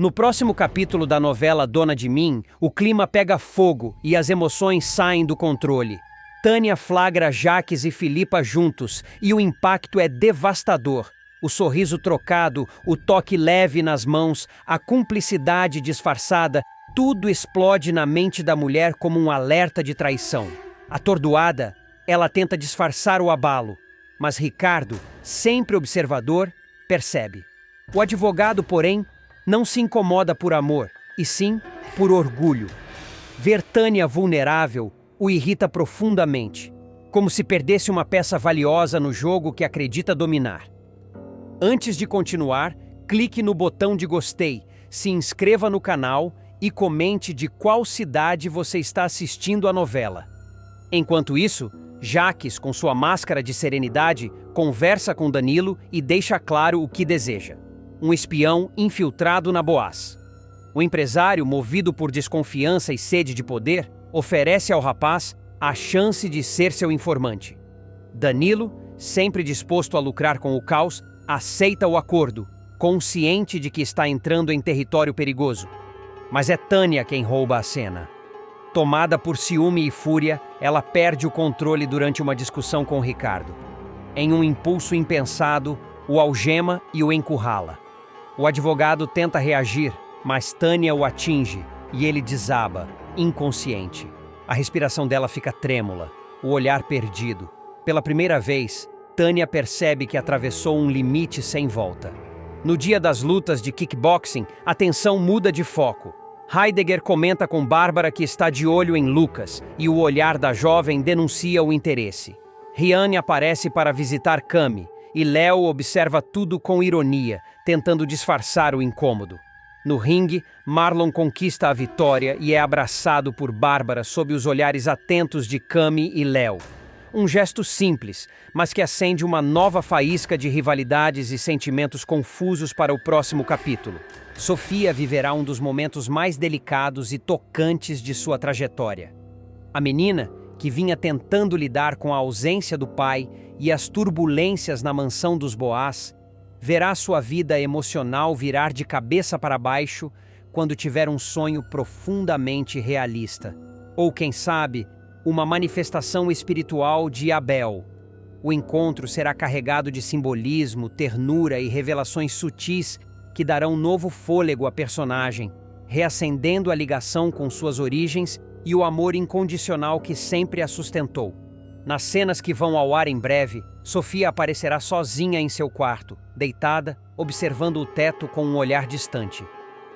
No próximo capítulo da novela Dona de Mim, o clima pega fogo e as emoções saem do controle. Tânia flagra Jaques e Filipa juntos e o impacto é devastador. O sorriso trocado, o toque leve nas mãos, a cumplicidade disfarçada, tudo explode na mente da mulher como um alerta de traição. Atordoada, ela tenta disfarçar o abalo, mas Ricardo, sempre observador, percebe. O advogado, porém, não se incomoda por amor, e sim por orgulho. Ver Tânia vulnerável o irrita profundamente, como se perdesse uma peça valiosa no jogo que acredita dominar. Antes de continuar, clique no botão de gostei, se inscreva no canal e comente de qual cidade você está assistindo a novela. Enquanto isso, Jaques, com sua máscara de serenidade, conversa com Danilo e deixa claro o que deseja. Um espião infiltrado na Boaz. O empresário, movido por desconfiança e sede de poder, oferece ao rapaz a chance de ser seu informante. Danilo, sempre disposto a lucrar com o caos, aceita o acordo, consciente de que está entrando em território perigoso. Mas é Tânia quem rouba a cena. Tomada por ciúme e fúria, ela perde o controle durante uma discussão com Ricardo. Em um impulso impensado, o algema e o encurrala. O advogado tenta reagir, mas Tânia o atinge e ele desaba, inconsciente. A respiração dela fica trêmula, o olhar perdido. Pela primeira vez, Tânia percebe que atravessou um limite sem volta. No dia das lutas de kickboxing, a tensão muda de foco. Heidegger comenta com Bárbara que está de olho em Lucas e o olhar da jovem denuncia o interesse. Riane aparece para visitar Cami e Léo observa tudo com ironia, tentando disfarçar o incômodo. No ringue, Marlon conquista a vitória e é abraçado por Bárbara sob os olhares atentos de Cami e Léo. Um gesto simples, mas que acende uma nova faísca de rivalidades e sentimentos confusos para o próximo capítulo. Sofia viverá um dos momentos mais delicados e tocantes de sua trajetória. A menina, que vinha tentando lidar com a ausência do pai e as turbulências na mansão dos Boaz, verá sua vida emocional virar de cabeça para baixo quando tiver um sonho profundamente realista. Ou, quem sabe, uma manifestação espiritual de Abel. O encontro será carregado de simbolismo, ternura e revelações sutis que darão novo fôlego à personagem, reacendendo a ligação com suas origens e o amor incondicional que sempre a sustentou. Nas cenas que vão ao ar em breve, Sofia aparecerá sozinha em seu quarto, deitada, observando o teto com um olhar distante.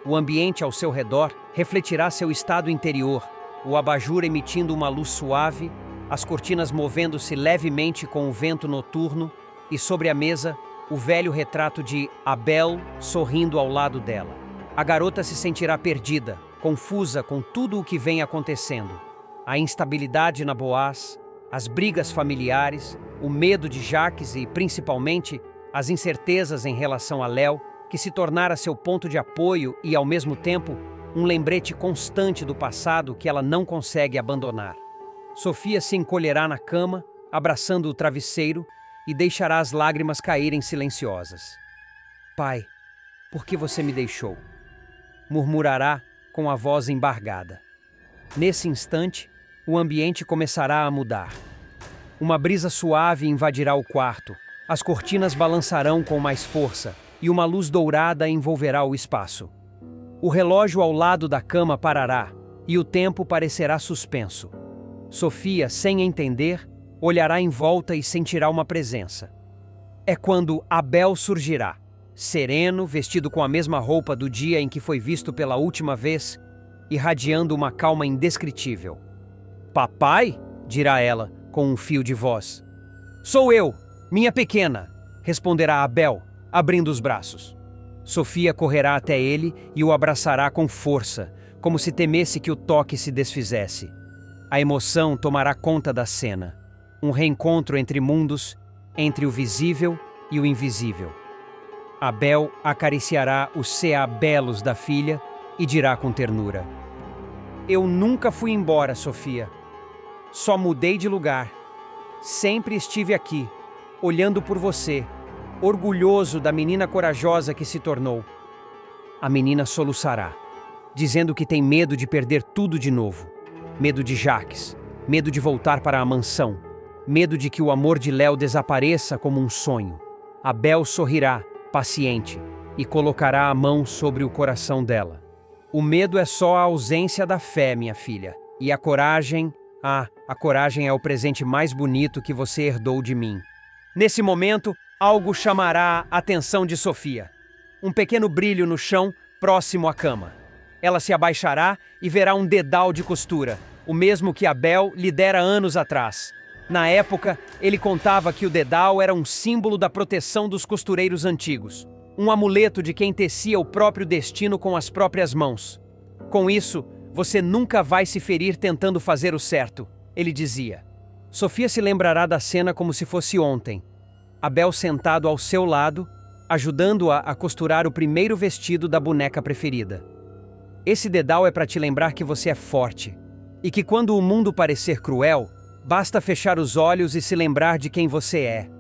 O ambiente ao seu redor refletirá seu estado interior, o abajur emitindo uma luz suave, as cortinas movendo-se levemente com o vento noturno e sobre a mesa, o velho retrato de Abel sorrindo ao lado dela. A garota se sentirá perdida, confusa com tudo o que vem acontecendo. A instabilidade na Boaz, as brigas familiares, o medo de Jaques e, principalmente, as incertezas em relação a Léo, que se tornara seu ponto de apoio e, ao mesmo tempo, um lembrete constante do passado que ela não consegue abandonar. Sofia se encolherá na cama, abraçando o travesseiro, e deixará as lágrimas caírem silenciosas. Pai, por que você me deixou? Murmurará com a voz embargada. Nesse instante, o ambiente começará a mudar. Uma brisa suave invadirá o quarto, as cortinas balançarão com mais força e uma luz dourada envolverá o espaço. O relógio ao lado da cama parará e o tempo parecerá suspenso. Sofia, sem entender, olhará em volta e sentirá uma presença. É quando Abel surgirá, sereno, vestido com a mesma roupa do dia em que foi visto pela última vez, irradiando uma calma indescritível. Papai? Dirá ela, com um fio de voz. Sou eu, minha pequena, responderá Abel, abrindo os braços. Sofia correrá até ele e o abraçará com força, como se temesse que o toque se desfizesse. A emoção tomará conta da cena. Um reencontro entre mundos, entre o visível e o invisível. Abel acariciará os belos da filha e dirá com ternura: Eu nunca fui embora, Sofia. Só mudei de lugar. Sempre estive aqui, olhando por você, orgulhoso da menina corajosa que se tornou. A menina soluçará, dizendo que tem medo de perder tudo de novo. Medo de Jacques, medo de voltar para a mansão, medo de que o amor de Léo desapareça como um sonho. Abel sorrirá, paciente, e colocará a mão sobre o coração dela. O medo é só a ausência da fé, minha filha. E a coragem... a coragem é o presente mais bonito que você herdou de mim. Nesse momento, algo chamará a atenção de Sofia. Um pequeno brilho no chão, próximo à cama. Ela se abaixará e verá um dedal de costura, o mesmo que Abel lhe dera anos atrás. Na época, ele contava que o dedal era um símbolo da proteção dos costureiros antigos, um amuleto de quem tecia o próprio destino com as próprias mãos. Com isso, você nunca vai se ferir tentando fazer o certo, ele dizia. Sofia se lembrará da cena como se fosse ontem. Abel sentado ao seu lado, ajudando-a a costurar o primeiro vestido da boneca preferida. Esse dedal é para te lembrar que você é forte, e que quando o mundo parecer cruel, basta fechar os olhos e se lembrar de quem você é.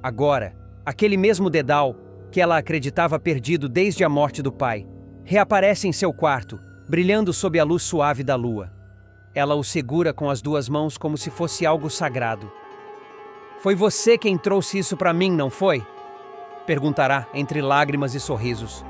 Agora, aquele mesmo dedal, que ela acreditava perdido desde a morte do pai, reaparece em seu quarto, brilhando sob a luz suave da lua. Ela o segura com as duas mãos como se fosse algo sagrado. Foi você quem trouxe isso para mim, não foi? Perguntará entre lágrimas e sorrisos.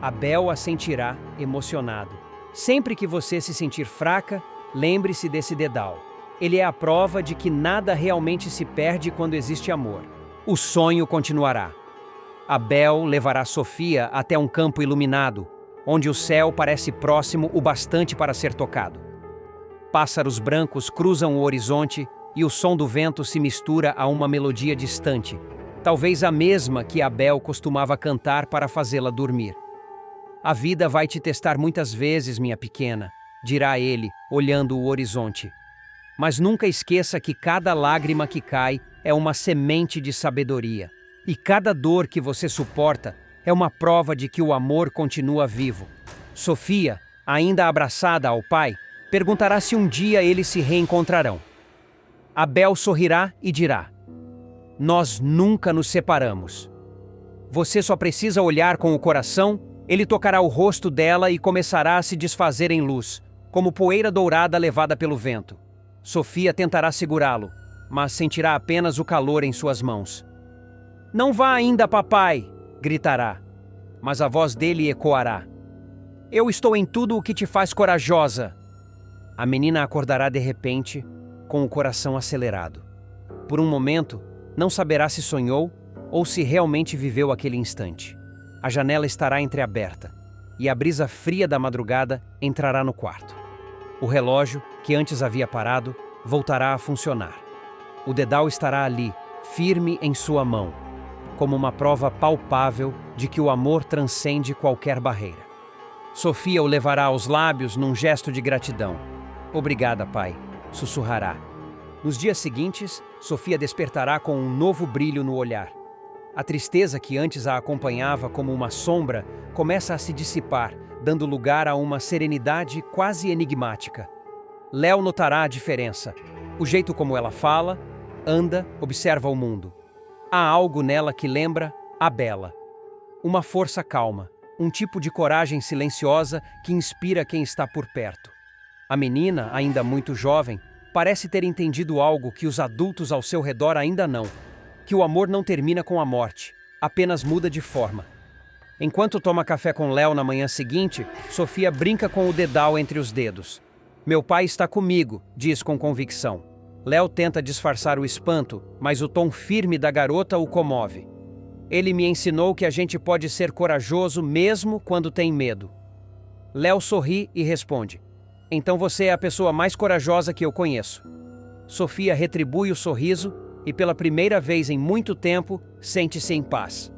Abel assentirá, emocionado. Sempre que você se sentir fraca, lembre-se desse dedal. Ele é a prova de que nada realmente se perde quando existe amor. O sonho continuará. Abel levará Sofia até um campo iluminado, onde o céu parece próximo o bastante para ser tocado. Pássaros brancos cruzam o horizonte e o som do vento se mistura a uma melodia distante, talvez a mesma que Abel costumava cantar para fazê-la dormir. A vida vai te testar muitas vezes, minha pequena, dirá ele, olhando o horizonte. Mas nunca esqueça que cada lágrima que cai é uma semente de sabedoria, e cada dor que você suporta é uma prova de que o amor continua vivo. Sofia, ainda abraçada ao pai, perguntará se um dia eles se reencontrarão. Abel sorrirá e dirá: nós nunca nos separamos. Você só precisa olhar com o coração, ele tocará o rosto dela e começará a se desfazer em luz, como poeira dourada levada pelo vento. Sofia tentará segurá-lo, mas sentirá apenas o calor em suas mãos. Não vá ainda, papai! Gritará, mas a voz dele ecoará. Eu estou em tudo o que te faz corajosa. A menina acordará de repente, com o coração acelerado. Por um momento, não saberá se sonhou ou se realmente viveu aquele instante. A janela estará entreaberta e a brisa fria da madrugada entrará no quarto. O relógio, que antes havia parado, voltará a funcionar. O dedal estará ali, firme em sua mão, como uma prova palpável de que o amor transcende qualquer barreira. Sofia o levará aos lábios num gesto de gratidão. Obrigada, pai, sussurrará. Nos dias seguintes, Sofia despertará com um novo brilho no olhar. A tristeza que antes a acompanhava como uma sombra começa a se dissipar, dando lugar a uma serenidade quase enigmática. Léo notará a diferença. O jeito como ela fala, anda, observa o mundo. Há algo nela que lembra a Bela. Uma força calma, um tipo de coragem silenciosa que inspira quem está por perto. A menina, ainda muito jovem, parece ter entendido algo que os adultos ao seu redor ainda não. Que o amor não termina com a morte, apenas muda de forma. Enquanto toma café com Léo na manhã seguinte, Sofia brinca com o dedal entre os dedos. Meu pai está comigo, diz com convicção. Léo tenta disfarçar o espanto, mas o tom firme da garota o comove. Ele me ensinou que a gente pode ser corajoso mesmo quando tem medo. Léo sorri e responde: então você é a pessoa mais corajosa que eu conheço. Sofia retribui o sorriso e pela primeira vez em muito tempo sente-se em paz.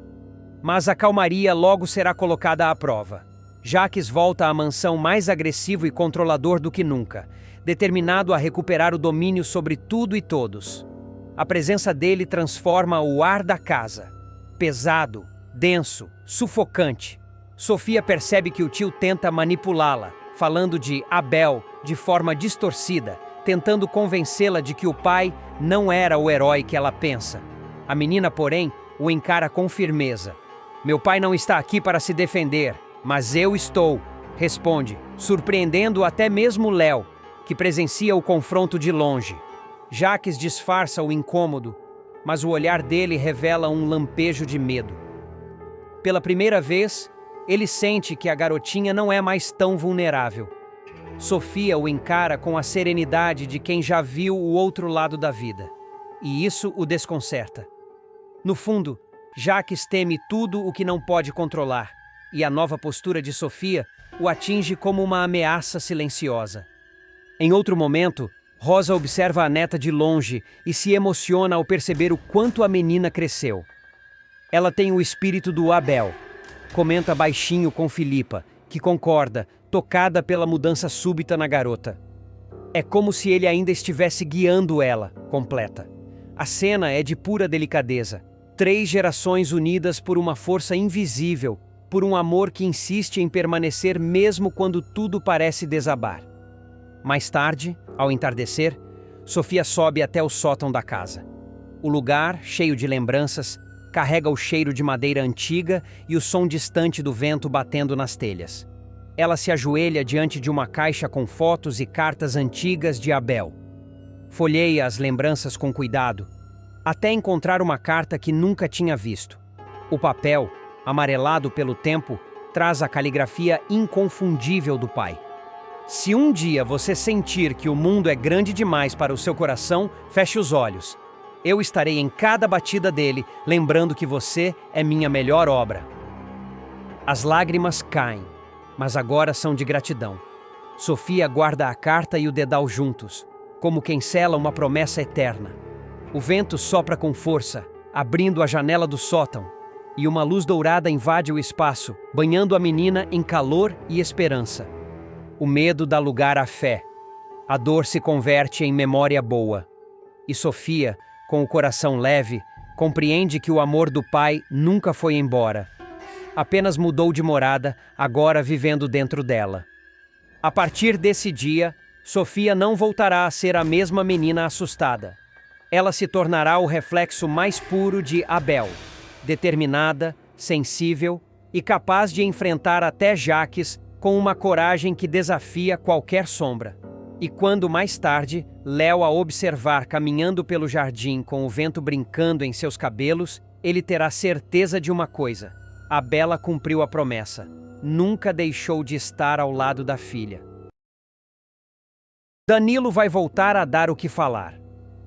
Mas a calmaria logo será colocada à prova. Jacques volta à mansão mais agressivo e controlador do que nunca, determinado a recuperar o domínio sobre tudo e todos. A presença dele transforma o ar da casa. Pesado, denso, sufocante. Sofia percebe que o tio tenta manipulá-la, falando de Abel de forma distorcida, tentando convencê-la de que o pai não era o herói que ela pensa. A menina, porém, o encara com firmeza. Meu pai não está aqui para se defender, Mas eu estou, responde, surpreendendo até mesmo Léo, que presencia o confronto de longe. Jacques disfarça o incômodo, mas o olhar dele revela um lampejo de medo. Pela primeira vez, ele sente que a garotinha não é mais tão vulnerável. Sofia o encara com a serenidade de quem já viu o outro lado da vida, e isso o desconcerta. No fundo, Jacques teme tudo o que não pode controlar, e a nova postura de Sofia o atinge como uma ameaça silenciosa. Em outro momento, Rosa observa a neta de longe e se emociona ao perceber o quanto a menina cresceu. Ela tem o espírito do Abel, comenta baixinho com Filipa, que concorda, tocada pela mudança súbita na garota. É como se ele ainda estivesse guiando ela, completa. A cena é de pura delicadeza. 3 gerações unidas por uma força invisível, por um amor que insiste em permanecer mesmo quando tudo parece desabar. Mais tarde, ao entardecer, Sofia sobe até o sótão da casa. O lugar, cheio de lembranças, carrega o cheiro de madeira antiga e o som distante do vento batendo nas telhas. Ela se ajoelha diante de uma caixa com fotos e cartas antigas de Abel. Folheia as lembranças com cuidado, até encontrar uma carta que nunca tinha visto. O papel, amarelado pelo tempo, traz a caligrafia inconfundível do pai. Se um dia você sentir que o mundo é grande demais para o seu coração, feche os olhos. Eu estarei em cada batida dele, lembrando que você é minha melhor obra. As lágrimas caem, mas agora são de gratidão. Sofia guarda a carta e o dedal juntos, como quem sela uma promessa eterna. O vento sopra com força, abrindo a janela do sótão, e uma luz dourada invade o espaço, banhando a menina em calor e esperança. O medo dá lugar à fé. A dor se converte em memória boa. E Sofia, com o coração leve, compreende que o amor do pai nunca foi embora. Apenas mudou de morada, agora vivendo dentro dela. A partir desse dia, Sofia não voltará a ser a mesma menina assustada. Ela se tornará o reflexo mais puro de Abel, determinada, sensível e capaz de enfrentar até Jacques com uma coragem que desafia qualquer sombra. E quando mais tarde, Léo a observar caminhando pelo jardim com o vento brincando em seus cabelos, ele terá certeza de uma coisa: a Bela cumpriu a promessa. Nunca deixou de estar ao lado da filha. Danilo vai voltar a dar o que falar.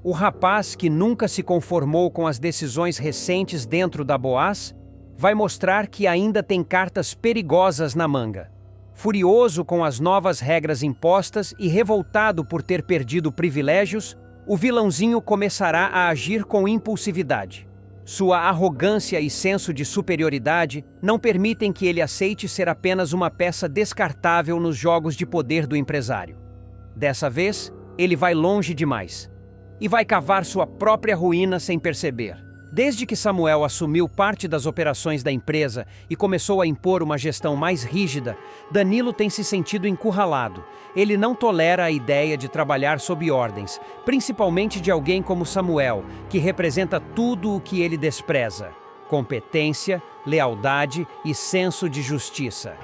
O rapaz que nunca se conformou com as decisões recentes dentro da Boaz vai mostrar que ainda tem cartas perigosas na manga. Furioso com as novas regras impostas e revoltado por ter perdido privilégios, o vilãozinho começará a agir com impulsividade. Sua arrogância e senso de superioridade não permitem que ele aceite ser apenas uma peça descartável nos jogos de poder do empresário. Dessa vez, ele vai longe demais e vai cavar sua própria ruína sem perceber. Desde que Samuel assumiu parte das operações da empresa e começou a impor uma gestão mais rígida, Danilo tem se sentido encurralado. Ele não tolera a ideia de trabalhar sob ordens, principalmente de alguém como Samuel, que representa tudo o que ele despreza: competência, lealdade e senso de justiça.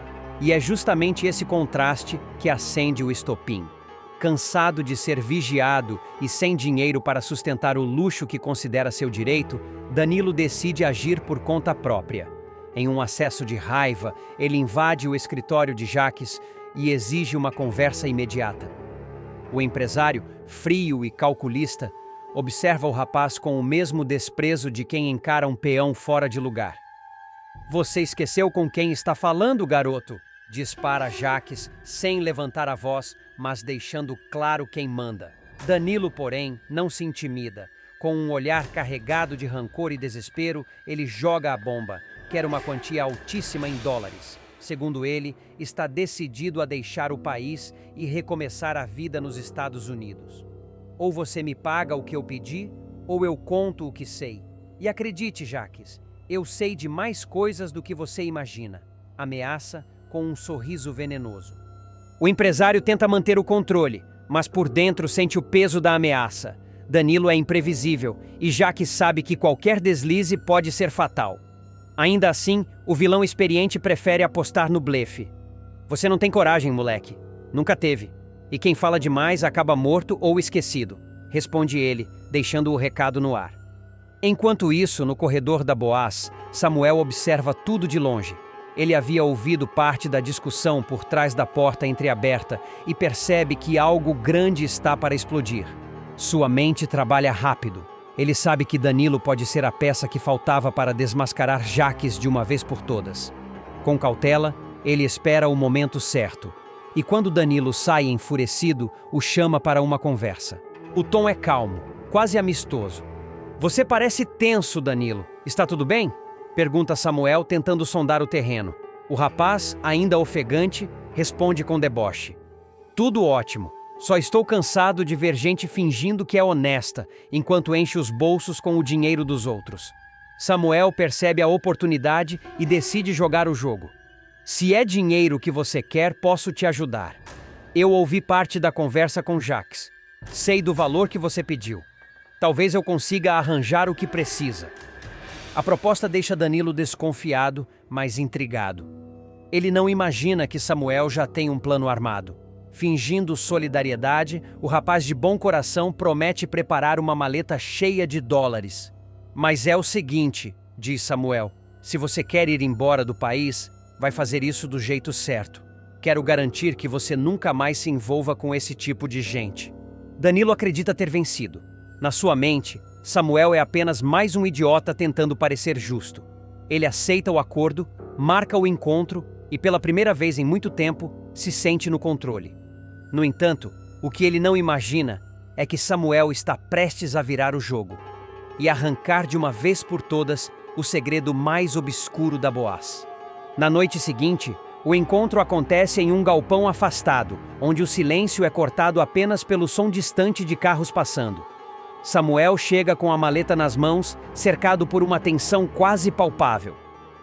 E é justamente esse contraste que acende o estopim. Cansado de ser vigiado e sem dinheiro para sustentar o luxo que considera seu direito, Danilo decide agir por conta própria. Em um acesso de raiva, ele invade o escritório de Jacques e exige uma conversa imediata. O empresário, frio e calculista, observa o rapaz com o mesmo desprezo de quem encara um peão fora de lugar. "Você esqueceu com quem está falando, garoto?", dispara Jacques, sem levantar a voz, mas deixando claro quem manda. Danilo, porém, não se intimida. Com um olhar carregado de rancor e desespero, ele joga a bomba. Quer uma quantia altíssima em dólares. Segundo ele, está decidido a deixar o país e recomeçar a vida nos Estados Unidos. "Ou você me paga o que eu pedi, ou eu conto o que sei. E acredite, Jacques, eu sei de mais coisas do que você imagina", ameaça com um sorriso venenoso. O empresário tenta manter o controle, mas por dentro sente o peso da ameaça. Danilo é imprevisível e Jacques sabe que qualquer deslize pode ser fatal. Ainda assim, o vilão experiente prefere apostar no blefe. Você não tem coragem, moleque. Nunca teve. E quem fala demais acaba morto ou esquecido, responde ele, deixando o recado no ar. Enquanto isso, no corredor da Boaz, Samuel observa tudo de longe. Ele havia ouvido parte da discussão por trás da porta entreaberta e percebe que algo grande está para explodir. Sua mente trabalha rápido. Ele sabe que Danilo pode ser a peça que faltava para desmascarar Jaques de uma vez por todas. Com cautela, ele espera o momento certo. E quando Danilo sai enfurecido, o chama para uma conversa. O tom é calmo, quase amistoso. Você parece tenso, Danilo. Está tudo bem? Pergunta Samuel, tentando sondar o terreno. O rapaz, ainda ofegante, responde com deboche. Tudo ótimo. Só estou cansado de ver gente fingindo que é honesta, enquanto enche os bolsos com o dinheiro dos outros. Samuel percebe a oportunidade e decide jogar o jogo. Se é dinheiro que você quer, posso te ajudar. Eu ouvi parte da conversa com Jaques. Sei do valor que você pediu. Talvez eu consiga arranjar o que precisa. A proposta deixa Danilo desconfiado, mas intrigado. Ele não imagina que Samuel já tem um plano armado. Fingindo solidariedade, o rapaz de bom coração promete preparar uma maleta cheia de dólares. Mas é o seguinte, diz Samuel, se você quer ir embora do país, vai fazer isso do jeito certo. Quero garantir que você nunca mais se envolva com esse tipo de gente. Danilo acredita ter vencido. Na sua mente, Samuel é apenas mais um idiota tentando parecer justo. Ele aceita o acordo, marca o encontro e, pela primeira vez em muito tempo, se sente no controle. No entanto, o que ele não imagina é que Samuel está prestes a virar o jogo e arrancar de uma vez por todas o segredo mais obscuro da Boaz. Na noite seguinte, o encontro acontece em um galpão afastado, onde o silêncio é cortado apenas pelo som distante de carros passando. Samuel chega com a maleta nas mãos, cercado por uma tensão quase palpável.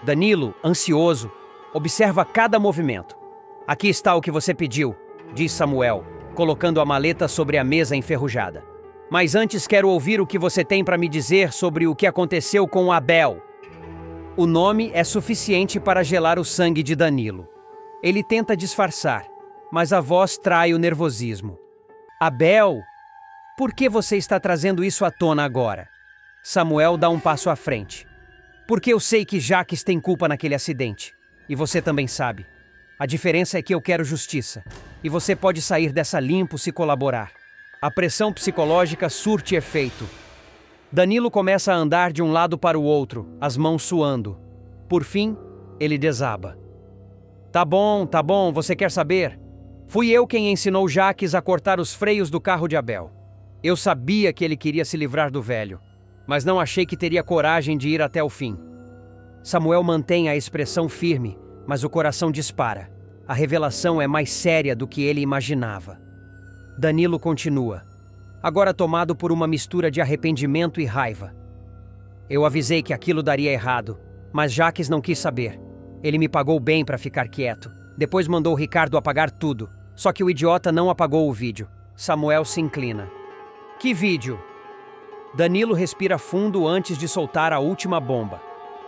Danilo, ansioso, observa cada movimento. Aqui está o que você pediu, diz Samuel, colocando a maleta sobre a mesa enferrujada. Mas antes quero ouvir o que você tem para me dizer sobre o que aconteceu com Abel. O nome é suficiente para gelar o sangue de Danilo. Ele tenta disfarçar, mas a voz trai o nervosismo. Abel? Por que você está trazendo isso à tona agora? Samuel dá um passo à frente. Porque eu sei que Jaques tem culpa naquele acidente. E você também sabe. A diferença é que eu quero justiça. E você pode sair dessa limpo se colaborar. A pressão psicológica surte efeito. Danilo começa a andar de um lado para o outro, as mãos suando. Por fim, ele desaba. Tá bom, você quer saber? Fui eu quem ensinou Jaques a cortar os freios do carro de Abel. Eu sabia que ele queria se livrar do velho, mas não achei que teria coragem de ir até o fim. Samuel mantém a expressão firme, mas o coração dispara. A revelação é mais séria do que ele imaginava. Danilo continua, agora tomado por uma mistura de arrependimento e raiva. Eu avisei que aquilo daria errado, mas Jaques não quis saber. Ele me pagou bem para ficar quieto. Depois mandou Ricardo apagar tudo, só que o idiota não apagou o vídeo. Samuel se inclina. Que vídeo? Danilo respira fundo antes de soltar a última bomba.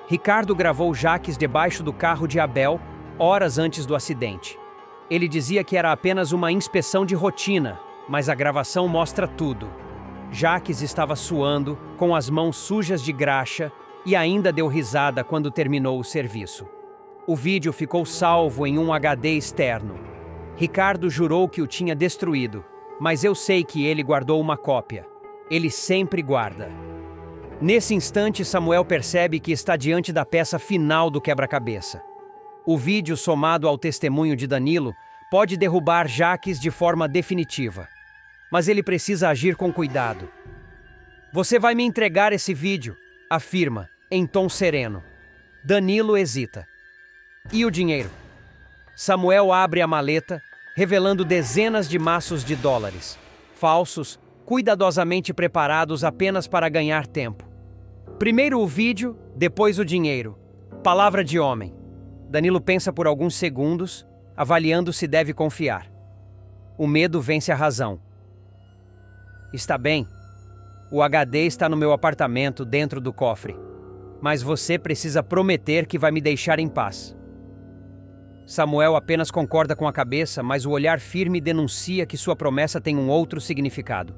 Ricardo gravou Jaques debaixo do carro de Abel, horas antes do acidente. Ele dizia que era apenas uma inspeção de rotina, mas a gravação mostra tudo. Jaques estava suando, com as mãos sujas de graxa, e ainda deu risada quando terminou o serviço. O vídeo ficou salvo em um HD externo. Ricardo jurou que o tinha destruído, mas eu sei que ele guardou uma cópia. Ele sempre guarda. Nesse instante, Samuel percebe que está diante da peça final do quebra-cabeça. O vídeo, somado ao testemunho de Danilo, pode derrubar Jaques de forma definitiva. Mas ele precisa agir com cuidado. Você vai me entregar esse vídeo, afirma, em tom sereno. Danilo hesita. E o dinheiro? Samuel abre a maleta, revelando dezenas de maços de dólares, falsos, cuidadosamente preparados apenas para ganhar tempo. Primeiro o vídeo, depois o dinheiro. Palavra de homem. Danilo pensa por alguns segundos, avaliando se deve confiar. O medo vence a razão. Está bem. O HD está no meu apartamento, dentro do cofre. mas você precisa prometer que vai me deixar em paz. Samuel apenas concorda com a cabeça, mas o olhar firme denuncia que sua promessa tem um outro significado.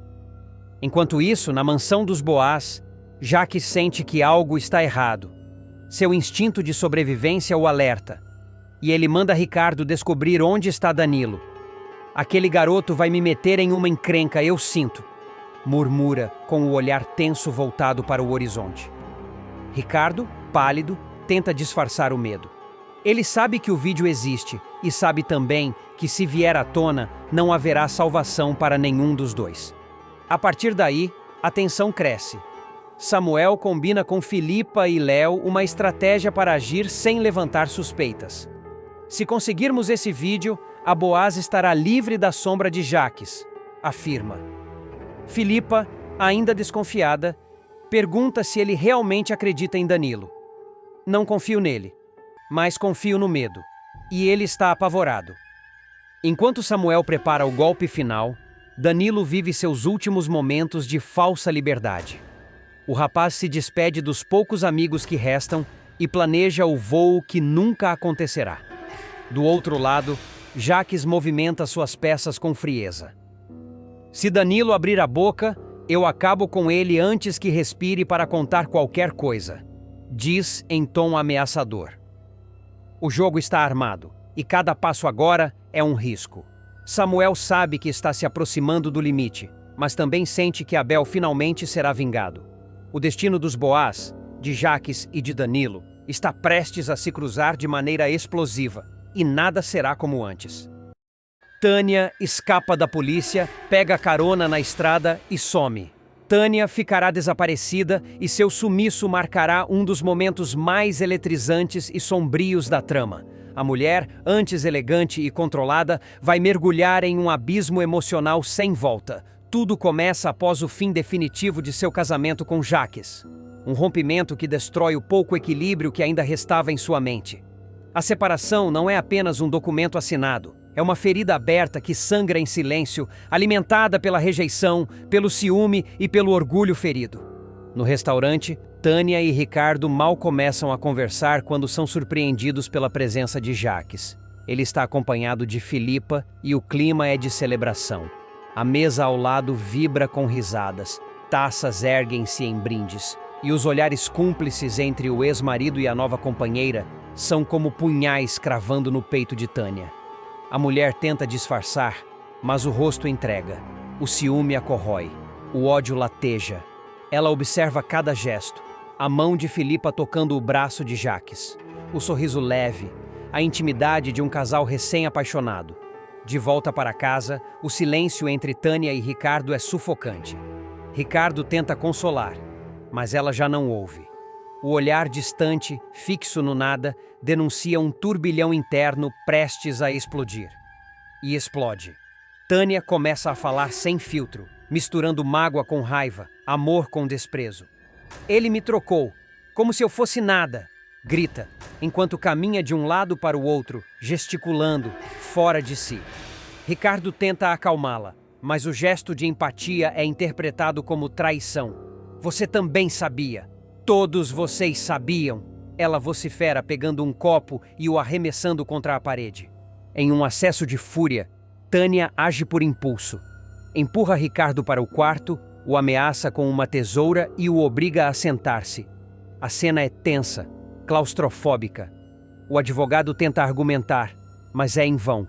Enquanto isso, na mansão dos Boaz, Jaques sente que algo está errado. Seu instinto de sobrevivência o alerta, e ele manda Ricardo descobrir onde está Danilo. Aquele garoto vai me meter em uma encrenca, eu sinto, murmura com o olhar tenso voltado para o horizonte. Ricardo, pálido, tenta disfarçar o medo. Ele sabe que o vídeo existe e sabe também que, se vier à tona, não haverá salvação para nenhum dos dois. A partir daí, a tensão cresce. Samuel combina com Filipa e Léo uma estratégia para agir sem levantar suspeitas. Se conseguirmos esse vídeo, a Boaz estará livre da sombra de Jaques, afirma. Filipa, ainda desconfiada, pergunta se ele realmente acredita em Danilo. Não confio nele, mas confio no medo, e ele está apavorado. Enquanto Samuel prepara o golpe final, Danilo vive seus últimos momentos de falsa liberdade. O rapaz se despede dos poucos amigos que restam e planeja o voo que nunca acontecerá. Do outro lado, Jaques movimenta suas peças com frieza. Se Danilo abrir a boca, eu acabo com ele antes que respire para contar qualquer coisa, diz em tom ameaçador. O jogo está armado, e cada passo agora é um risco. Samuel sabe que está se aproximando do limite, mas também sente que Abel finalmente será vingado. O destino dos Boaz, de Jaques e de Danilo, está prestes a se cruzar de maneira explosiva, e nada será como antes. Tânia escapa da polícia, pega carona na estrada e some. Tânia ficará desaparecida e seu sumiço marcará um dos momentos mais eletrizantes e sombrios da trama. A mulher, antes elegante e controlada, vai mergulhar em um abismo emocional sem volta. Tudo começa após o fim definitivo de seu casamento com Jaques. Um rompimento que destrói o pouco equilíbrio que ainda restava em sua mente. A separação não é apenas um documento assinado. É uma ferida aberta que sangra em silêncio, alimentada pela rejeição, pelo ciúme e pelo orgulho ferido. No restaurante, Tânia e Ricardo mal começam a conversar quando são surpreendidos pela presença de Jaques. Ele está acompanhado de Filipa e o clima é de celebração. A mesa ao lado vibra com risadas, taças erguem-se em brindes, e os olhares cúmplices entre o ex-marido e a nova companheira são como punhais cravando no peito de Tânia. A mulher tenta disfarçar, mas o rosto entrega. O ciúme a corrói. O ódio lateja. Ela observa cada gesto. A mão de Filipa tocando o braço de Jaques. O sorriso leve. A intimidade de um casal recém-apaixonado. De volta para casa, o silêncio entre Tânia e Ricardo é sufocante. Ricardo tenta consolar, mas ela já não ouve. O olhar distante, fixo no nada, denuncia um turbilhão interno prestes a explodir. E explode. Tânia começa a falar sem filtro, misturando mágoa com raiva, amor com desprezo. Ele me trocou, como se eu fosse nada, grita, enquanto caminha de um lado para o outro, gesticulando, fora de si. Ricardo tenta acalmá-la, mas o gesto de empatia é interpretado como traição. Você também sabia. Todos vocês sabiam, ela vocifera pegando um copo e o arremessando contra a parede. Em um acesso de fúria, Tânia age por impulso. Empurra Ricardo para o quarto, o ameaça com uma tesoura e o obriga a sentar-se. A cena é tensa, claustrofóbica. O advogado tenta argumentar, mas é em vão.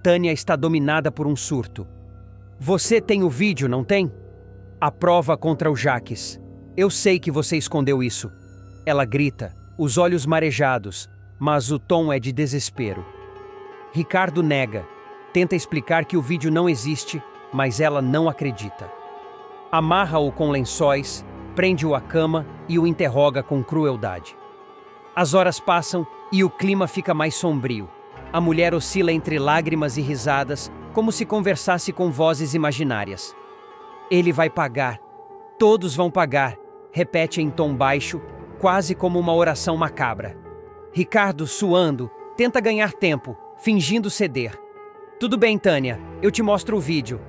Tânia está dominada por um surto. Você tem o vídeo, não tem? A prova contra o Jaques. Eu sei que você escondeu isso. Ela grita, os olhos marejados, mas o tom é de desespero. Ricardo nega, tenta explicar que o vídeo não existe, mas ela não acredita. Amarra-o com lençóis, prende-o à cama e o interroga com crueldade. As horas passam e o clima fica mais sombrio. A mulher oscila entre lágrimas e risadas, como se conversasse com vozes imaginárias. Ele vai pagar. Todos vão pagar, repete em tom baixo, quase como uma oração macabra. Ricardo, suando, tenta ganhar tempo, fingindo ceder. Tudo bem, Tânia, eu te mostro o vídeo,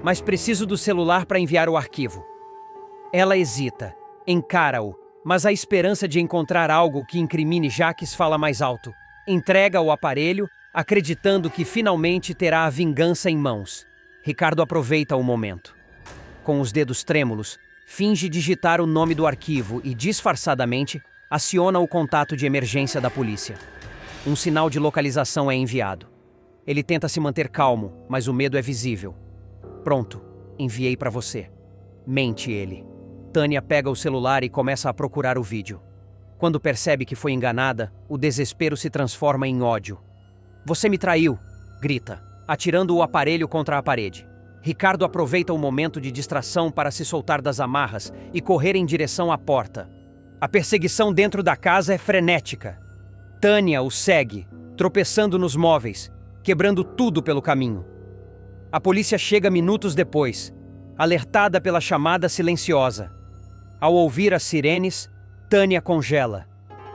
mas preciso do celular para enviar o arquivo. Ela hesita, encara-o, Mas a esperança de encontrar algo que incrimine Jaques fala mais alto. Entrega o aparelho, acreditando que finalmente terá a vingança em mãos. Ricardo aproveita o momento. Com os dedos trêmulos, finge digitar o nome do arquivo e, disfarçadamente, aciona o contato de emergência da polícia. Um sinal de localização é enviado. Ele tenta se manter calmo, mas o medo é visível. Pronto, enviei para você. Mente ele. Tânia pega o celular e começa a procurar o vídeo. Quando percebe que foi enganada, o desespero se transforma em ódio. Você me traiu, grita, atirando o aparelho contra a parede. Ricardo aproveita o momento de distração para se soltar das amarras e correr em direção à porta. A perseguição dentro da casa é frenética. Tânia o segue, tropeçando nos móveis, quebrando tudo pelo caminho. A polícia chega minutos depois, alertada pela chamada silenciosa. Ao ouvir as sirenes, Tânia congela.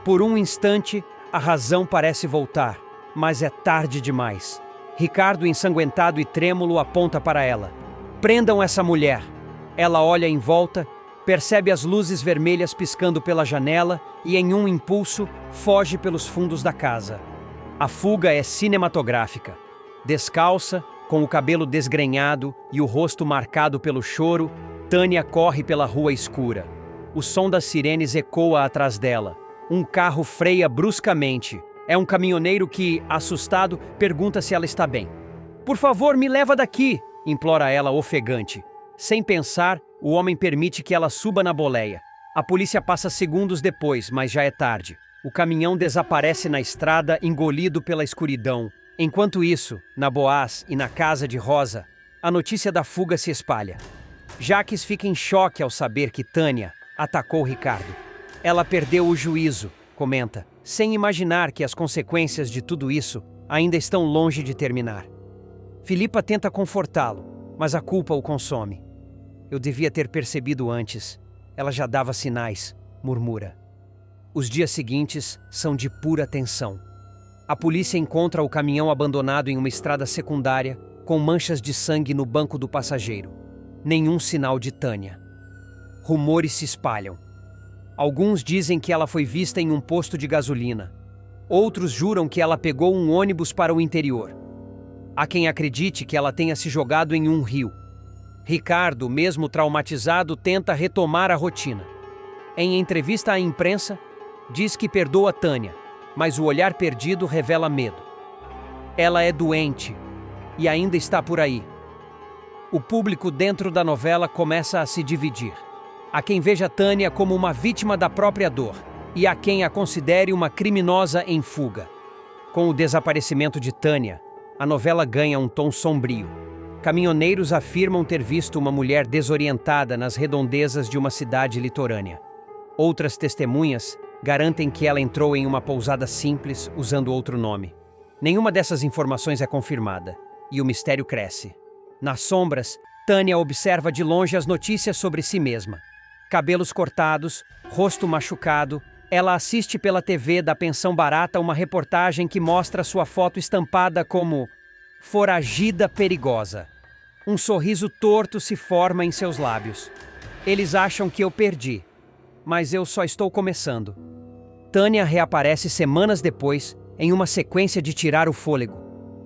Por um instante, a razão parece voltar, mas é tarde demais. Ricardo, ensanguentado e trêmulo, aponta para ela. Prendam essa mulher. Ela olha em volta, percebe as luzes vermelhas piscando pela janela e, em um impulso, foge pelos fundos da casa. A fuga é cinematográfica. Descalça, com o cabelo desgrenhado e o rosto marcado pelo choro, Tânia corre pela rua escura. O som das sirenes ecoa atrás dela. Um carro freia bruscamente. É um caminhoneiro que, assustado, pergunta se ela está bem. Por favor, me leva daqui, implora ela ofegante. Sem pensar, o homem permite que ela suba na boleia. A polícia passa segundos depois, mas já é tarde. O caminhão desaparece na estrada, engolido pela escuridão. Enquanto isso, na Boaz e na casa de Rosa, a notícia da fuga se espalha. Jaques fica em choque ao saber que Tânia atacou Ricardo. Ela perdeu o juízo, comenta, sem imaginar que as consequências de tudo isso ainda estão longe de terminar. Filipa tenta confortá-lo, mas a culpa o consome. Eu devia ter percebido antes. Ela já dava sinais, murmura. Os dias seguintes são de pura tensão. A polícia encontra o caminhão abandonado em uma estrada secundária, com manchas de sangue no banco do passageiro. Nenhum sinal de Tânia. Rumores se espalham. Alguns dizem que ela foi vista em um posto de gasolina. Outros juram que ela pegou um ônibus para o interior. Há quem acredite que ela tenha se jogado em um rio. Ricardo, mesmo traumatizado, tenta retomar a rotina. Em entrevista à imprensa, diz que perdoa Tânia, mas o olhar perdido revela medo. Ela é doente e ainda está por aí. O público dentro da novela começa a se dividir. Há quem veja Tânia como uma vítima da própria dor e há quem a considere uma criminosa em fuga. Com o desaparecimento de Tânia, a novela ganha um tom sombrio. Caminhoneiros afirmam ter visto uma mulher desorientada nas redondezas de uma cidade litorânea. Outras testemunhas garantem que ela entrou em uma pousada simples usando outro nome. Nenhuma dessas informações é confirmada, e o mistério cresce. Nas sombras, Tânia observa de longe as notícias sobre si mesma. Cabelos cortados, rosto machucado, ela assiste pela TV da pensão barata uma reportagem que mostra sua foto estampada como foragida perigosa. Um sorriso torto se forma em seus lábios. Eles acham que eu perdi, mas eu só estou começando. Tânia reaparece semanas depois, em uma sequência de tirar o fôlego.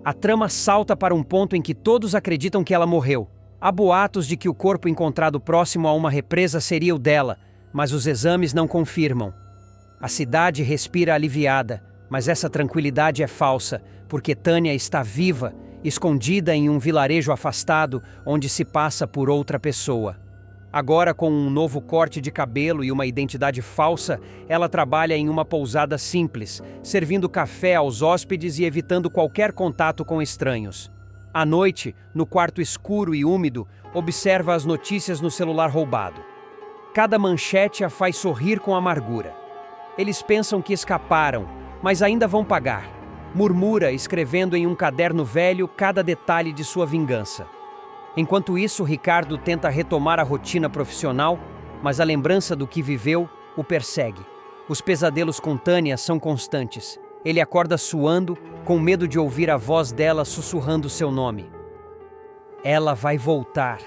A trama salta para um ponto em que todos acreditam que ela morreu. Há boatos de que o corpo encontrado próximo a uma represa seria o dela, mas os exames não confirmam. A cidade respira aliviada, mas essa tranquilidade é falsa, porque Tânia está viva, escondida em um vilarejo afastado onde se passa por outra pessoa. Agora, com um novo corte de cabelo e uma identidade falsa, ela trabalha em uma pousada simples, servindo café aos hóspedes e evitando qualquer contato com estranhos. À noite, no quarto escuro e úmido, observa as notícias no celular roubado. Cada manchete a faz sorrir com amargura. Eles pensam que escaparam, mas ainda vão pagar. Murmura, escrevendo em um caderno velho cada detalhe de sua vingança. Enquanto isso, Ricardo tenta retomar a rotina profissional, mas a lembrança do que viveu o persegue. Os pesadelos com Tânia são constantes. Ele acorda suando, com medo de ouvir a voz dela sussurrando seu nome. Ela vai voltar,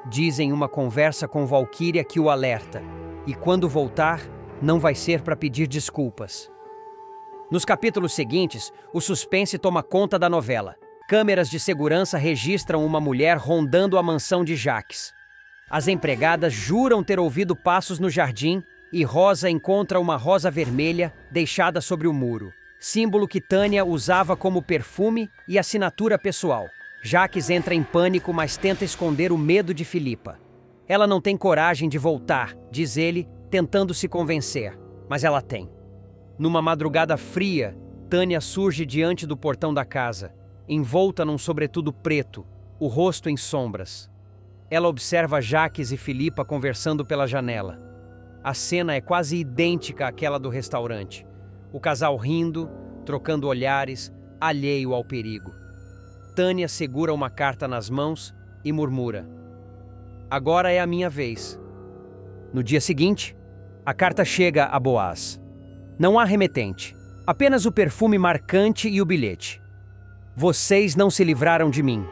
diz em uma conversa com Valquíria que o alerta. E quando voltar, não vai ser para pedir desculpas. Nos capítulos seguintes, o suspense toma conta da novela. Câmeras de segurança registram uma mulher rondando a mansão de Jacques. As empregadas juram ter ouvido passos no jardim e Rosa encontra uma rosa vermelha deixada sobre o muro, símbolo que Tânia usava como perfume e assinatura pessoal. Jacques entra em pânico, mas tenta esconder o medo de Filipa. Ela não tem coragem de voltar, diz ele, tentando se convencer, mas ela tem. Numa madrugada fria, Tânia surge diante do portão da casa, envolta num sobretudo preto, o rosto em sombras. Ela observa Jacques e Filipa conversando pela janela. A cena é quase idêntica àquela do restaurante. O casal rindo, trocando olhares, alheio ao perigo. Tânia segura uma carta nas mãos e murmura: "Agora é a minha vez." No dia seguinte, a carta chega a Boaz. Não há remetente, apenas o perfume marcante e o bilhete. "Vocês não se livraram de mim.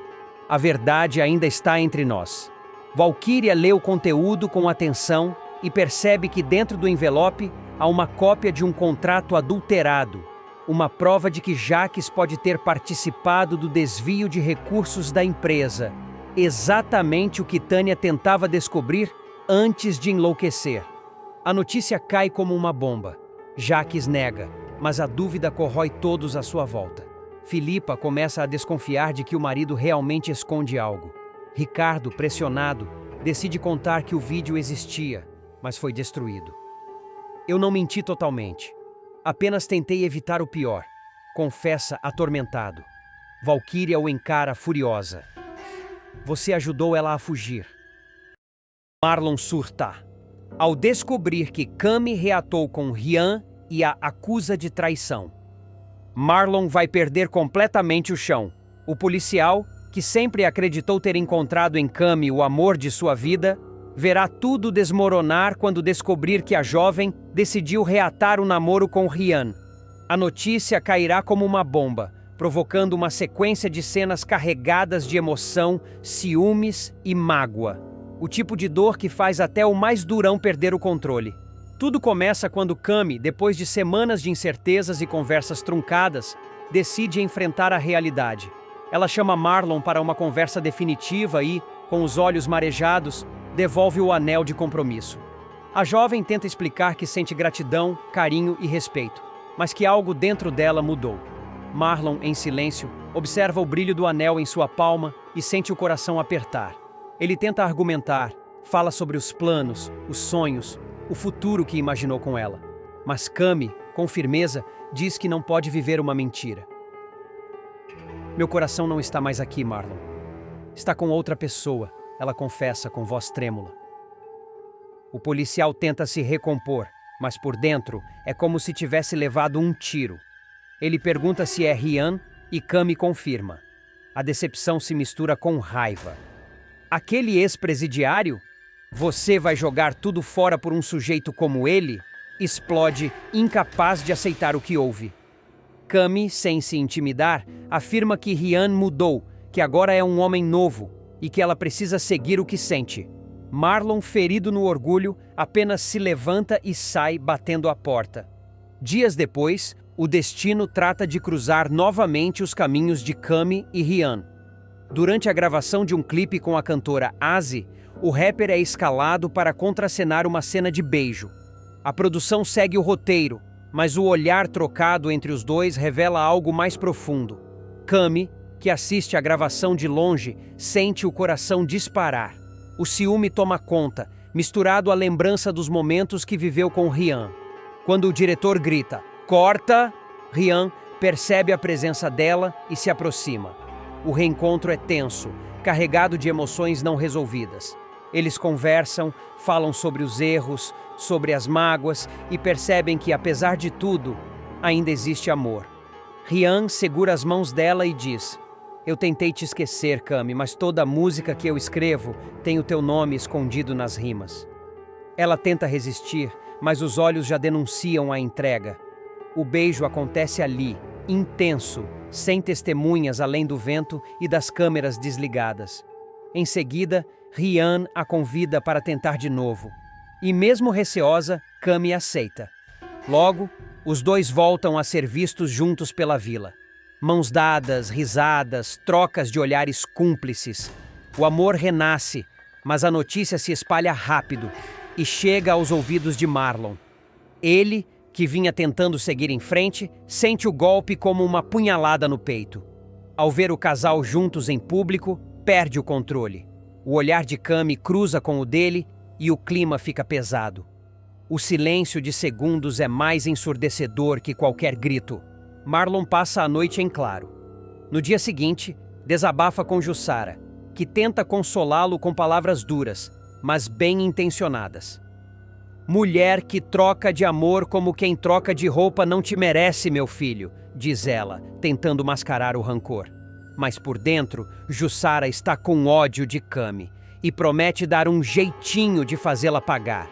A verdade ainda está entre nós." Valquíria lê o conteúdo com atenção e percebe que dentro do envelope há uma cópia de um contrato adulterado, uma prova de que Jacques pode ter participado do desvio de recursos da empresa, exatamente o que Tânia tentava descobrir antes de enlouquecer. A notícia cai como uma bomba. Jacques nega, mas a dúvida corrói todos à sua volta. Filipa começa a desconfiar de que o marido realmente esconde algo. Ricardo, pressionado, decide contar que o vídeo existia, mas foi destruído. "Eu não menti totalmente. Apenas tentei evitar o pior", confessa atormentado. Valquíria o encara furiosa. "Você ajudou ela a fugir." Marlon surta ao descobrir que Cami reatou com Rian e a acusa de traição. Marlon vai perder completamente o chão. O policial, que sempre acreditou ter encontrado em Cami o amor de sua vida, verá tudo desmoronar quando descobrir que a jovem decidiu reatar o namoro com Rian. A notícia cairá como uma bomba, provocando uma sequência de cenas carregadas de emoção, ciúmes e mágoa. O tipo de dor que faz até o mais durão perder o controle. Tudo começa quando Cami, depois de semanas de incertezas e conversas truncadas, decide enfrentar a realidade. Ela chama Marlon para uma conversa definitiva e, com os olhos marejados, devolve o anel de compromisso. A jovem tenta explicar que sente gratidão, carinho e respeito, mas que algo dentro dela mudou. Marlon, em silêncio, observa o brilho do anel em sua palma e sente o coração apertar. Ele tenta argumentar, fala sobre os planos, os sonhos, o futuro que imaginou com ela. Mas Cami, com firmeza, diz que não pode viver uma mentira. "Meu coração não está mais aqui, Marlon. Está com outra pessoa", ela confessa com voz trêmula. O policial tenta se recompor, mas por dentro é como se tivesse levado um tiro. Ele pergunta se é Rian e Cami confirma. A decepção se mistura com raiva. "Aquele ex-presidiário? Você vai jogar tudo fora por um sujeito como ele?" Explode, incapaz de aceitar o que houve. Cami, sem se intimidar, afirma que Rian mudou, que agora é um homem novo e que ela precisa seguir o que sente. Marlon, ferido no orgulho, apenas se levanta e sai batendo a porta. Dias depois, o destino trata de cruzar novamente os caminhos de Cami e Rian. Durante a gravação de um clipe com a cantora Asi, o rapper é escalado para contracenar uma cena de beijo. A produção segue o roteiro, mas o olhar trocado entre os dois revela algo mais profundo. Cami, que assiste à gravação de longe, sente o coração disparar. O ciúme toma conta, misturado à lembrança dos momentos que viveu com Rian. Quando o diretor grita, "Corta!", Rian percebe a presença dela e se aproxima. O reencontro é tenso, carregado de emoções não resolvidas. Eles conversam, falam sobre os erros, sobre as mágoas e percebem que, apesar de tudo, ainda existe amor. Rian segura as mãos dela e diz: "Eu tentei te esquecer, Cami, mas toda a música que eu escrevo tem o teu nome escondido nas rimas." Ela tenta resistir, mas os olhos já denunciam a entrega. O beijo acontece ali, intenso, sem testemunhas além do vento e das câmeras desligadas. Em seguida, Rian a convida para tentar de novo. E mesmo receosa, Cami aceita. Logo, os dois voltam a ser vistos juntos pela vila. Mãos dadas, risadas, trocas de olhares cúmplices. O amor renasce, mas a notícia se espalha rápido e chega aos ouvidos de Marlon. Ele, que vinha tentando seguir em frente, sente o golpe como uma punhalada no peito. Ao ver o casal juntos em público, perde o controle. O olhar de Cami cruza com o dele e o clima fica pesado. O silêncio de segundos é mais ensurdecedor que qualquer grito. Marlon passa a noite em claro. No dia seguinte, desabafa com Jussara, que tenta consolá-lo com palavras duras, mas bem intencionadas. Mulher que troca de amor como quem troca de roupa não te merece, meu filho, diz ela, tentando mascarar o rancor. Mas por dentro, Jussara está com ódio de Cami e promete dar um jeitinho de fazê-la pagar.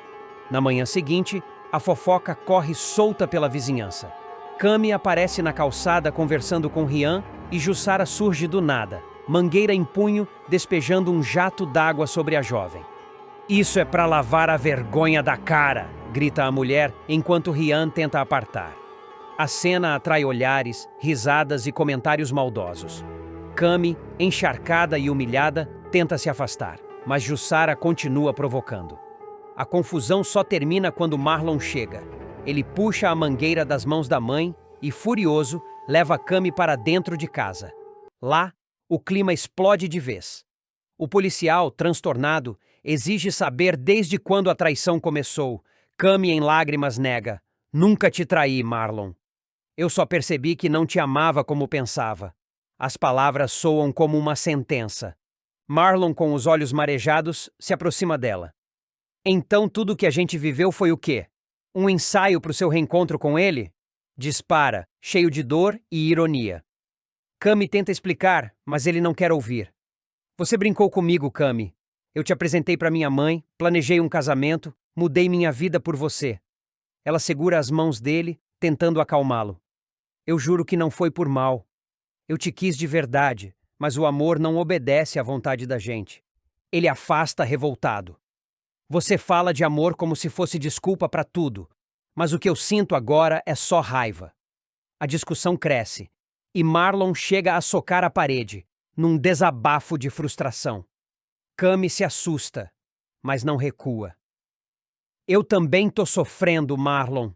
Na manhã seguinte, a fofoca corre solta pela vizinhança. Cami aparece na calçada conversando com Rian e Jussara surge do nada, mangueira em punho, despejando um jato d'água sobre a jovem. Isso é para lavar a vergonha da cara, grita a mulher enquanto Rian tenta apartar. A cena atrai olhares, risadas e comentários maldosos. Cami, encharcada e humilhada, tenta se afastar, mas Jussara continua provocando. A confusão só termina quando Marlon chega. Ele puxa a mangueira das mãos da mãe e, furioso, leva Cami para dentro de casa. Lá, o clima explode de vez. O policial, transtornado, exige saber desde quando a traição começou. Cami, em lágrimas, nega. Nunca te traí, Marlon. Eu só percebi que não te amava como pensava. As palavras soam como uma sentença. Marlon, com os olhos marejados, se aproxima dela. Então tudo que a gente viveu foi o quê? Um ensaio para o seu reencontro com ele? Dispara, cheio de dor e ironia. Cami tenta explicar, mas ele não quer ouvir. Você brincou comigo, Cami. Eu te apresentei para minha mãe, planejei um casamento, mudei minha vida por você. Ela segura as mãos dele, tentando acalmá-lo. Eu juro que não foi por mal. Eu te quis de verdade, mas o amor não obedece à vontade da gente. Ele afasta revoltado. Você fala de amor como se fosse desculpa para tudo, mas o que eu sinto agora é só raiva. A discussão cresce, e Marlon chega a socar a parede, num desabafo de frustração. Cami se assusta, mas não recua. Eu também tô sofrendo, Marlon.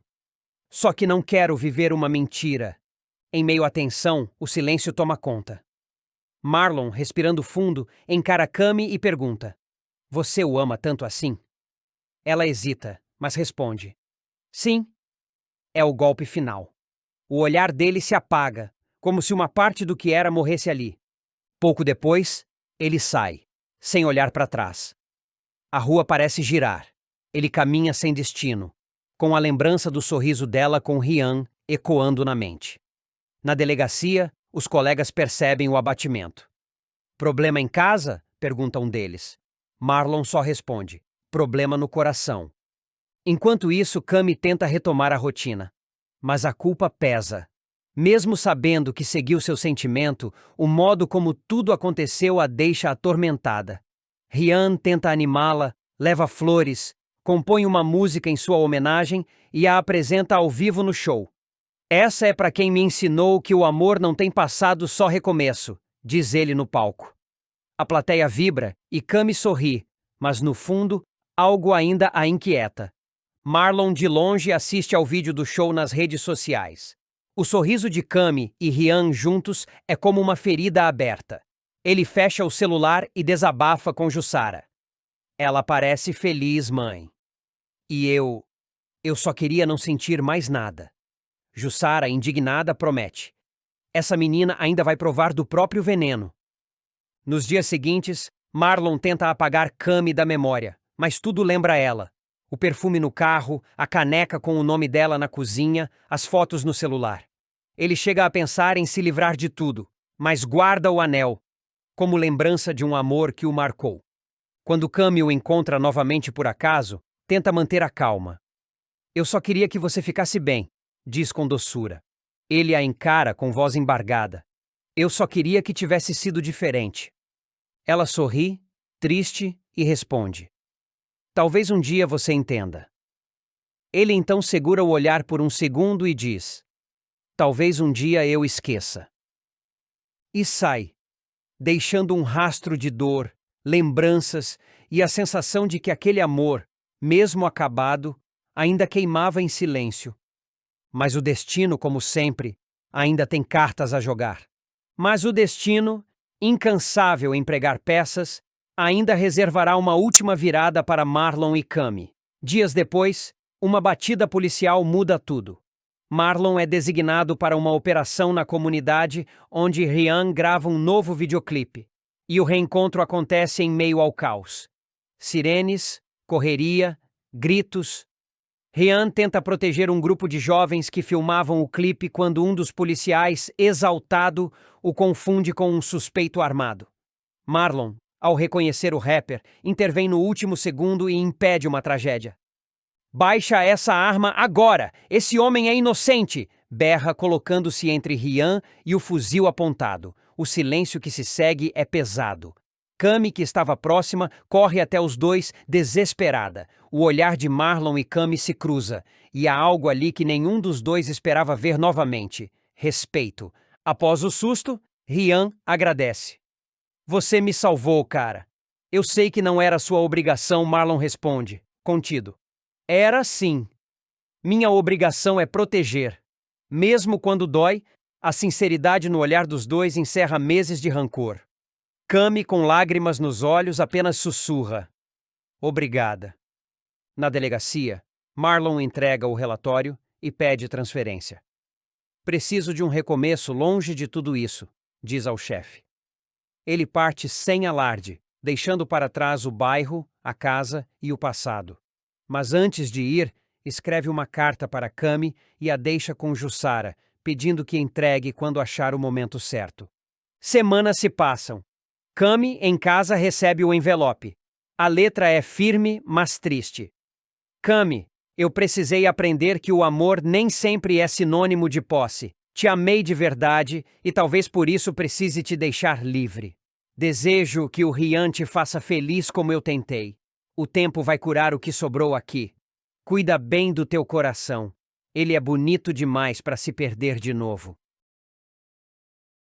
Só que não quero viver uma mentira. Em meio à tensão, o silêncio toma conta. Marlon, respirando fundo, encara Cami e pergunta: Você o ama tanto assim? Ela hesita, mas responde: Sim. É o golpe final. O olhar dele se apaga, como se uma parte do que era morresse ali. Pouco depois, ele sai, sem olhar para trás. A rua parece girar. Ele caminha sem destino, com a lembrança do sorriso dela com Rian ecoando na mente. Na delegacia, os colegas percebem o abatimento. Problema em casa? Pergunta um deles. Marlon só responde: problema no coração. Enquanto isso, Cami tenta retomar a rotina. Mas a culpa pesa. Mesmo sabendo que seguiu seu sentimento, o modo como tudo aconteceu a deixa atormentada. Rian tenta animá-la, leva flores, compõe uma música em sua homenagem e a apresenta ao vivo no show. Essa é para quem me ensinou que o amor não tem passado, só recomeço, diz ele no palco. A plateia vibra e Cami sorri, mas no fundo, algo ainda a inquieta. Marlon de longe assiste ao vídeo do show nas redes sociais. O sorriso de Cami e Rian juntos é como uma ferida aberta. Ele fecha o celular e desabafa com Jussara. Ela parece feliz, mãe. E eu só queria não sentir mais nada. Jussara, indignada, promete: essa menina ainda vai provar do próprio veneno. Nos dias seguintes, Marlon tenta apagar Cami da memória, mas tudo lembra ela. O perfume no carro, a caneca com o nome dela na cozinha, as fotos no celular. Ele chega a pensar em se livrar de tudo, mas guarda o anel, como lembrança de um amor que o marcou. Quando Cami o encontra novamente por acaso, tenta manter a calma. Eu só queria que você ficasse bem, diz com doçura. Ele a encara com voz embargada. Eu só queria que tivesse sido diferente. Ela sorri, triste, e responde: Talvez um dia você entenda. Ele então segura o olhar por um segundo e diz: talvez um dia eu esqueça. E sai, deixando um rastro de dor, lembranças e a sensação de que aquele amor, mesmo acabado, ainda queimava em silêncio. Mas o destino, como sempre, ainda tem cartas a jogar. Mas o destino, incansável em pregar peças, ainda reservará uma última virada para Marlon e Cami. Dias depois, uma batida policial muda tudo. Marlon é designado para uma operação na comunidade onde Ryan grava um novo videoclipe. E o reencontro acontece em meio ao caos. Sirenes, correria, gritos. Ryan tenta proteger um grupo de jovens que filmavam o clipe quando um dos policiais, exaltado, o confunde com um suspeito armado. Marlon, ao reconhecer o rapper, intervém no último segundo e impede uma tragédia. Baixa essa arma agora! Esse homem é inocente! Berra, colocando-se entre Ryan e o fuzil apontado. O silêncio que se segue é pesado. Cami, que estava próxima, corre até os dois, desesperada. O olhar de Marlon e Cami se cruza, e há algo ali que nenhum dos dois esperava ver novamente: respeito. Após o susto, Ryan agradece. Você me salvou, cara. Eu sei que não era sua obrigação, Marlon responde, contido. Era sim. Minha obrigação é proteger. Mesmo quando dói, a sinceridade no olhar dos dois encerra meses de rancor. Cami, com lágrimas nos olhos, apenas sussurra: obrigada. Na delegacia, Marlon entrega o relatório e pede transferência. Preciso de um recomeço longe de tudo isso, diz ao chefe. Ele parte sem alarde, deixando para trás o bairro, a casa e o passado. Mas antes de ir, escreve uma carta para Cami e a deixa com Jussara, pedindo que entregue quando achar o momento certo. Semanas se passam. Cami, em casa, recebe o envelope. A letra é firme, mas triste. Cami, eu precisei aprender que o amor nem sempre é sinônimo de posse. Te amei de verdade e talvez por isso precise te deixar livre. Desejo que o Ryan te faça feliz como eu tentei. O tempo vai curar o que sobrou aqui. Cuida bem do teu coração. Ele é bonito demais para se perder de novo.